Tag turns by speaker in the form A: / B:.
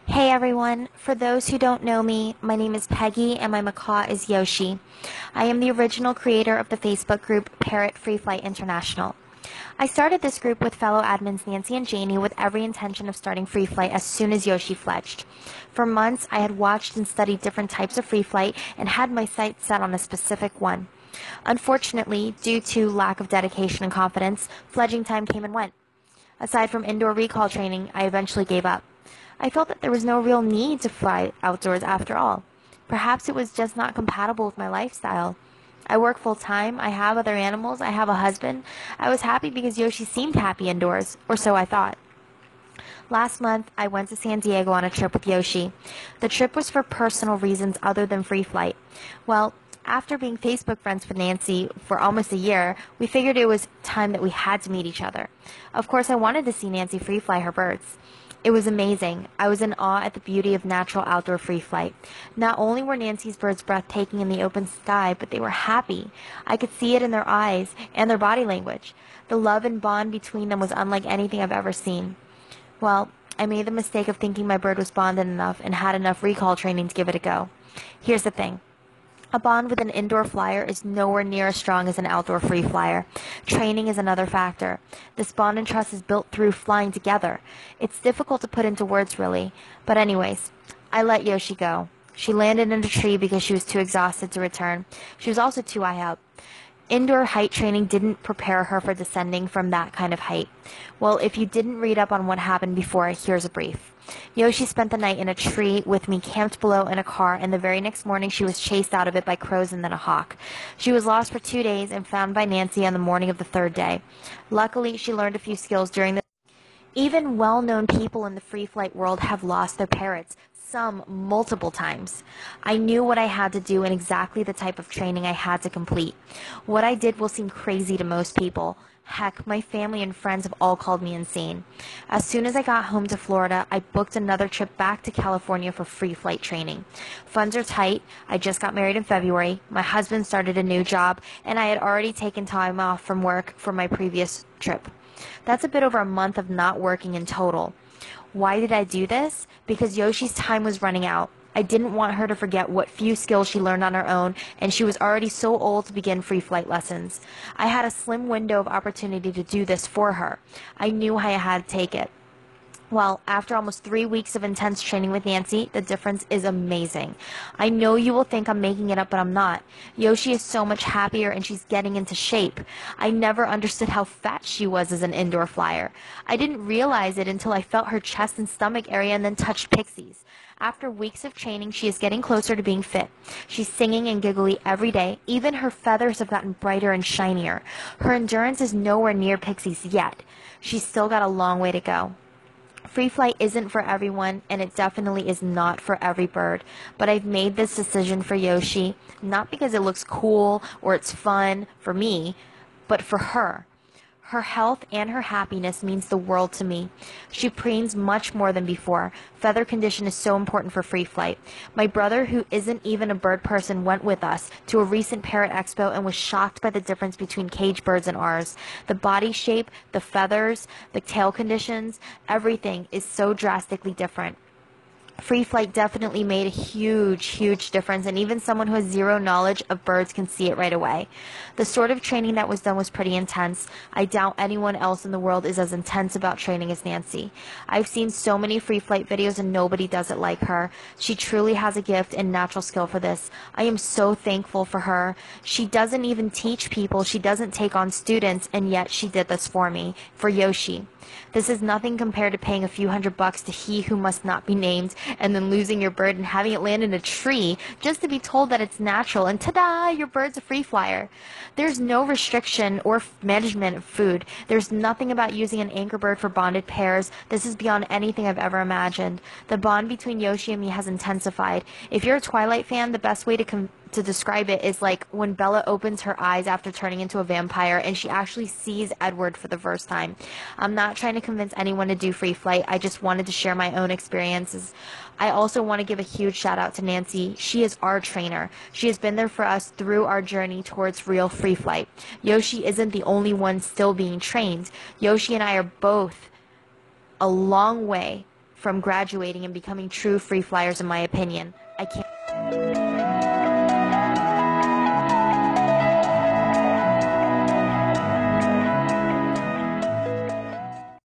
A: Hey everyone, for those who don't know me, my name is Peggy and my macaw is Yoshi. I am the original creator of the Facebook group Parrot Free Flight International. I started this group with fellow admins Nancy and Janie with every intention of starting free flight as soon as Yoshi fledged. For months, I had watched and studied different types of free flight and had my sights set on a specific one. Unfortunately, due to lack of dedication and confidence, fledging time came and went. Aside from indoor recall training, I eventually gave up. I felt that there was no real need to fly outdoors after all. Perhaps it was just not compatible with my lifestyle. I work full time, I have other animals, I have a husband. I was happy because Yoshi seemed happy indoors, or so I thought. Last month, I went to San Diego on a trip with Yoshi. The trip was for personal reasons other than free flight. Well, after being Facebook friends with Nancy for almost a year, we figured it was time that we had to meet each other. Of course, I wanted to see Nancy free fly her birds. It was amazing. I was in awe at the beauty of natural outdoor free flight. Not only were Nancy's birds breathtaking in the open sky, but they were happy. I could see it in their eyes and their body language. The love and bond between them was unlike anything I've ever seen. Well, I made the mistake of thinking my bird was bonded enough and had enough recall training to give it a go. Here's the thing. A bond with an indoor flyer is nowhere near as strong as an outdoor free flyer. Training is another factor. This bond and trust is built through flying together. It's difficult to put into words, really. But anyways, I let Yoshi go. She landed in a tree because she was too exhausted to return. She was also too high up. Indoor height training didn't prepare her for descending from that kind of height. Well, if you didn't read up on what happened before, here's a brief. Yoshi spent the night in a tree with me camped below in a car, and the very next morning she was chased out of it by crows and then a hawk. She was lost for 2 days and found by Nancy on the morning of the third day. Luckily, she learned a few skills during the even well-known people in the free flight world have lost their parrots, some multiple times. I knew what I had to do and exactly the type of training I had to complete. What I did will seem crazy to most people. Heck, my family and friends have all called me insane. As soon as I got home to Florida, I booked another trip back to California for free flight training. Funds are tight. I just got married in February. My husband started a new job, and I had already taken time off from work for my previous trip. That's a bit over a month of not working in total. Why did I do this? Because Yoshi's time was running out. I didn't want her to forget what few skills she learned on her own, and she was already so old to begin free flight lessons. I had a slim window of opportunity to do this for her. I knew I had to take it. Well, after almost 3 weeks of intense training with Nancy, the difference is amazing. I know you will think I'm making it up, but I'm not. Yoshi is so much happier and she's getting into shape. I never understood how fat she was as an indoor flyer. I didn't realize it until I felt her chest and stomach area and then touched Pixie's. After weeks of training, she is getting closer to being fit. She's singing and giggly every day. Even her feathers have gotten brighter and shinier. Her endurance is nowhere near Pixie's yet. She's still got a long way to go. Free flight isn't for everyone, and it definitely is not for every bird. But I've made this decision for Yoshi, not because it looks cool or it's fun for me, but for her. Her health and her happiness means the world to me. She preens much more than before. Feather condition is so important for free flight. My brother, who isn't even a bird person, went with us to a recent parrot expo and was shocked by the difference between cage birds and ours. The body shape, the feathers, the tail conditions, everything is so drastically different. Free flight definitely made a huge difference, and even someone who has zero knowledge of birds can see it right away. The sort of training that was done was pretty intense. I doubt anyone else in the world is as intense about training as Nancy. I've seen so many free flight videos and nobody does it like her. She truly has a gift and natural skill for this. I am so thankful for her. She doesn't even teach people. She doesn't take on students, and yet she did this for me, for Yoshi. This is nothing compared to paying a few $100 to he who must not be named and then losing your bird and having it land in a tree just to be told that it's natural and ta-da, your bird's a free flyer. There's no restriction or management of food. There's nothing about using an anchor bird for bonded pairs. This is beyond anything I've ever imagined. The bond between Yoshi and me has intensified. If you're a Twilight fan, the best way to describe it is like when Bella opens her eyes after turning into a vampire and she actually sees Edward for the first time. I'm not trying to convince anyone to do free flight. I just wanted to share my own experiences. I also want to give a huge shout out to Nancy. She is our trainer. She has been there for us through our journey towards real free flight. Yoshi isn't the only one still being trained. Yoshi and I are both a long way from graduating and becoming true free flyers, in my opinion. I can't